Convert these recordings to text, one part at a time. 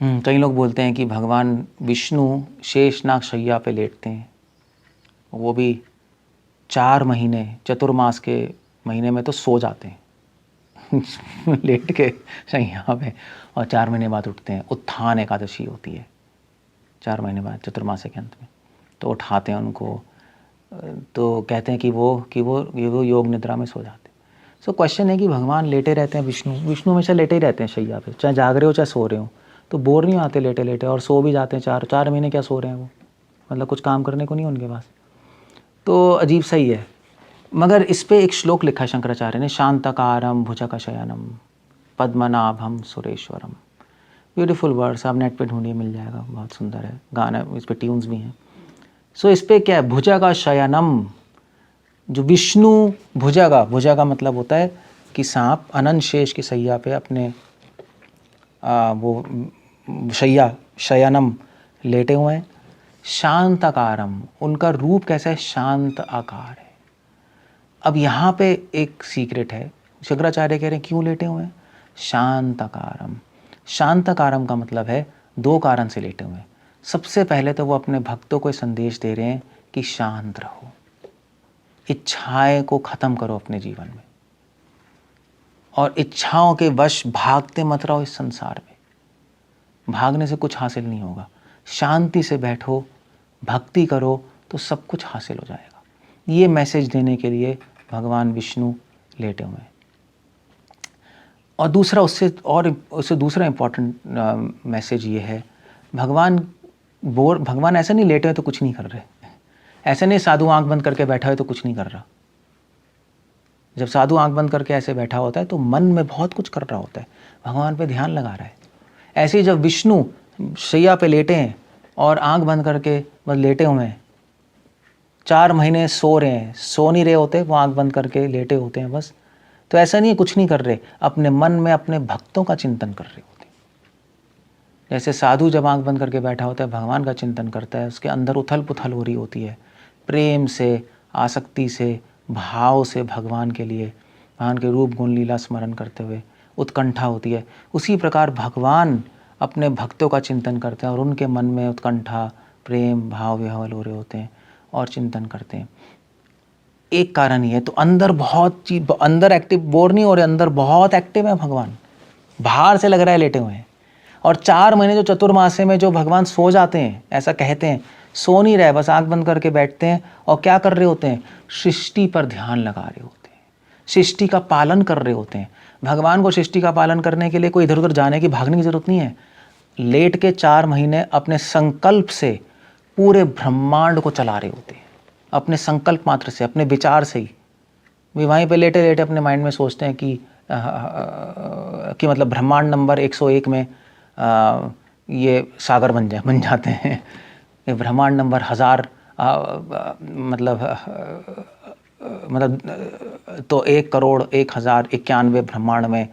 कई लोग बोलते हैं कि भगवान विष्णु शेषनाग शैया पे लेटते हैं, वो भी 4 महीने, चतुर्मास के महीने में तो सो जाते हैं लेट के शैया पे, और 4 महीने बाद उठते हैं। उत्थान एकादशी होती है 4 महीने बाद चतुर्मास के अंत में, तो उठाते हैं उनको, तो कहते हैं कि वो योग निद्रा में सो जाते हैं। सो क्वेश्चन है कि भगवान लेटे रहते हैं, विष्णु हमेशा लेटे ही रहते हैं शैया पे, चाहे जाग रहे हो चाहे सो रहे हो, तो बोर नहीं आते लेटे लेटे, और सो भी जाते हैं। 4 महीने क्या सो रहे हैं वो, मतलब कुछ काम करने को नहीं उनके पास, तो अजीब सही है। मगर इस पे एक श्लोक लिखा है शंकराचार्य ने, शांतकारम भुजगशयनम पद्मनाभम सुरेश्वरम। ब्यूटीफुल वर्ड्स, आप नेट पे ढूंढिए मिल जाएगा, बहुत सुंदर है गाना, इस पे ट्यून्स भी हैं। सो इस पे क्या है, भुजगशयनम, जो विष्णु भुजगा मतलब होता है कि सांप अनंत शेष की सैया पे अपने वो शयनम लेटे हुए हैं। शांत आकारम, उनका रूप कैसा है, शांत आकार है। अब यहाँ पे एक सीक्रेट है, शंकराचार्य कह रहे हैं क्यों लेटे हुए हैं, शांत आकारम। शांत आकारम का मतलब है 2 कारण से लेटे हुए हैं। सबसे पहले तो वो अपने भक्तों को संदेश दे रहे हैं कि शांत रहो, इच्छाएं को खत्म करो अपने जीवन में, और इच्छाओं के वश भागते मत रहो इस संसार में, भागने से कुछ हासिल नहीं होगा। शांति से बैठो, भक्ति करो तो सब कुछ हासिल हो जाएगा। ये मैसेज देने के लिए भगवान विष्णु लेटे हुए हैं। और दूसरा उससे दूसरा इम्पोर्टेंट मैसेज ये है, भगवान ऐसा नहीं लेटे हुए तो कुछ नहीं कर रहे, ऐसा नहीं साधु आंख बंद करके बैठा है तो कुछ नहीं कर रहा। जब साधु आंख बंद करके ऐसे बैठा होता है तो मन में बहुत कुछ कर रहा होता है, भगवान पे ध्यान लगा रहा है। ऐसे ही जब विष्णु शैया पे लेटे हैं और आंख बंद करके बस लेटे हुए हैं, 4 महीने सो रहे हैं, सो नहीं रहे होते, वो आंख बंद करके लेटे होते हैं बस, तो ऐसा नहीं है कुछ नहीं कर रहे, अपने मन में अपने भक्तों का चिंतन कर रहे होते हैं। जैसे साधु जब आंख बंद करके बैठा होता है, भगवान का चिंतन करता है, उसके अंदर उथल पुथल हो रही होती है, प्रेम से, आसक्ति से, भाव से भगवान के लिए, भगवान के रूप गुण लीला स्मरण करते हुए उत्कंठा होती है। उसी प्रकार भगवान अपने भक्तों का चिंतन करते हैं और उनके मन में उत्कंठा, प्रेम, भाव विह्वल हो रहे होते हैं और चिंतन करते हैं। एक कारण ही है, तो अंदर बहुत चीज, अंदर एक्टिव, बोर नहीं हो रहे, अंदर बहुत एक्टिव है भगवान, बाहर से लग रहा है लेटे हुए हैं। और 4 महीने जो चतुर्मासे में जो भगवान सो जाते हैं, ऐसा कहते हैं, सो नहीं रहे, बस आंख बंद करके बैठते हैं और क्या कर रहे होते हैं, सृष्टि पर ध्यान लगा रहे होते हैं, सृष्टि का पालन कर रहे होते हैं। भगवान को सृष्टि का पालन करने के लिए कोई इधर उधर जाने की, भागने की जरूरत नहीं है। लेट के 4 महीने अपने संकल्प से पूरे ब्रह्मांड को चला रहे होते हैं, अपने संकल्प मात्र से, अपने विचार से ही। वे वहीं पे लेटे लेटे अपने माइंड में सोचते हैं कि मतलब ब्रह्मांड नंबर 101 में ये सागर बन जाते हैं, ये ब्रह्मांड नंबर 1000 मतलब तो 1,01,091 ब्रह्मांड में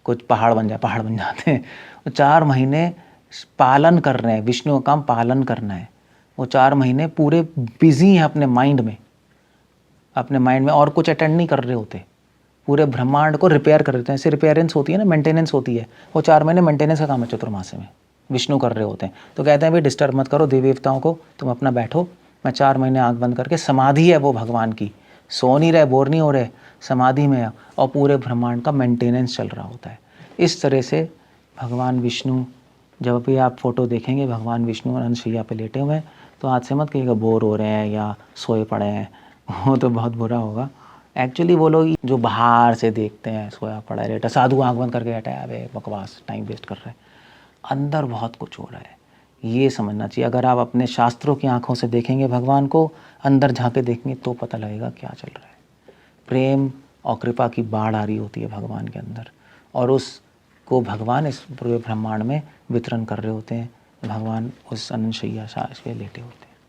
कुछ पहाड़ बन जाते हैं। वो 4 महीने पालन कर रहे हैं, विष्णु का काम पालन करना है। वो 4 महीने पूरे बिजी हैं अपने माइंड में, और कुछ अटेंड नहीं कर रहे होते, पूरे ब्रह्मांड को रिपेयर कर देते हैं। ऐसे रिपेयरेंस होती है ना, मेंटेनेंस होती है, वो 4 महीने मेंटेनेंस का काम है चतुर्मास में विष्णु कर रहे होते हैं। तो कहते हैं भाई डिस्टर्ब मत करो देवी देवताओं को, तुम अपना बैठो, मैं 4 महीने आंख बंद करके, समाधि है वो भगवान की, सो नहीं रहे, बोर नहीं हो रहे, समाधि में है, और पूरे ब्रह्मांड का मेंटेनेंस चल रहा होता है। इस तरह से भगवान विष्णु, जब भी आप फोटो देखेंगे भगवान विष्णु अनंत शैया पे लेटे हुए हैं, तो आज से मत कहिएगा बोर हो रहे हैं या सोए पड़े हैं, वो तो बहुत बुरा होगा। एक्चुअली वो लोग जो बाहर से देखते हैं सोया पड़ा है, लेटा, साधु आंख बंद करके बैठा है, अबे बकवास, टाइम वेस्ट कर रहा है, अंदर बहुत कुछ हो रहा है, ये समझना चाहिए। अगर आप अपने शास्त्रों की आंखों से देखेंगे भगवान को, अंदर झांके देखेंगे, तो पता लगेगा क्या चल रहा है। प्रेम और कृपा की बाढ़ आ रही होती है भगवान के अंदर, और उसको भगवान इस पूरे ब्रह्मांड में वितरण कर रहे होते हैं। भगवान उस अनंत शैया पे लेटे होते हैं।